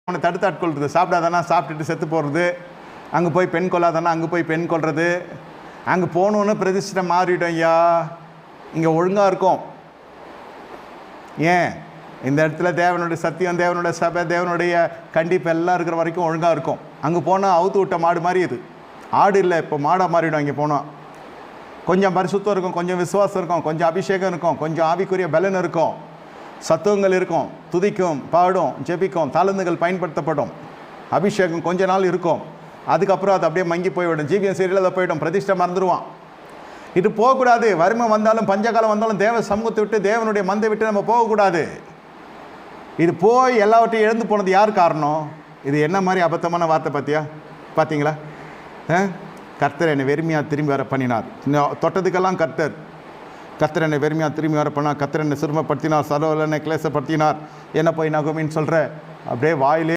அவனை தடுத்து ஆட்கொள்றது, சாப்பிடாதானா சாப்பிட்டுட்டு செத்து போகிறது, அங்கே போய் பெண் கொள்ளாதானா அங்கே போய் பெண் கொள்வது, அங்கே போகணுன்னு பிரதிஷ்டை மாறிடும். ஐயா இங்கே ஒழுங்காக இருக்கும். ஏன் இந்த இடத்துல தேவனுடைய சத்தியம், தேவனுடைய சபை, தேவனுடைய கண்டிப்பு எல்லாம் இருக்கிற வரைக்கும் ஒழுங்காக இருக்கும். அங்கே போனால் அவுத்து விட்ட மாடு மாதிரி இது, ஆடு இல்லை, இப்போ மாடாக மாறிடும். இங்கே போனால் கொஞ்சம் பரிசுத்தம் இருக்கும், கொஞ்சம் விசுவாசம் இருக்கும், கொஞ்சம் அபிஷேகம் இருக்கும், கொஞ்சம் ஆவிக்குரிய பலன் இருக்கும், சத்துவங்கள் இருக்கும், துதிக்கும், பாடும், ஜெபிக்கும், தாளந்துகள் பயன்படுத்தப்படும், அபிஷேகம் கொஞ்ச நாள் இருக்கும். அதுக்கப்புறம் அது அப்படியே மங்கி போய்விடும். ஜீவியம் சீரியல் அதை போய்டும், பிரதிஷ்டை மறந்துடுவான். இது போகக்கூடாது. வறுமை வந்தாலும் பஞ்சகாலம் வந்தாலும் தேவ சமூகத்தை விட்டு, தேவனுடைய மந்தை விட்டு நம்ம போகக்கூடாது. இது போய் எல்லாவற்றையும் இழந்து போனது யார் காரணம்? இது என்ன மாதிரி அபத்தமான வார்த்தை பார்த்தீங்களா? கர்த்தர் என்னை வெறுமையாக திரும்பி வர பண்ணினார். தொட்டதுக்கெல்லாம் கர்த்தர் என்னை வெறுமையாக திரும்பி வர பண்ணார். கர்த்தர் என்னை சிறுமப்படுத்தினார், சலோல என்னை கிளேசப்படுத்தினார். என்ன போய் நகுமின்னு சொல்கிற அப்படியே வாயிலே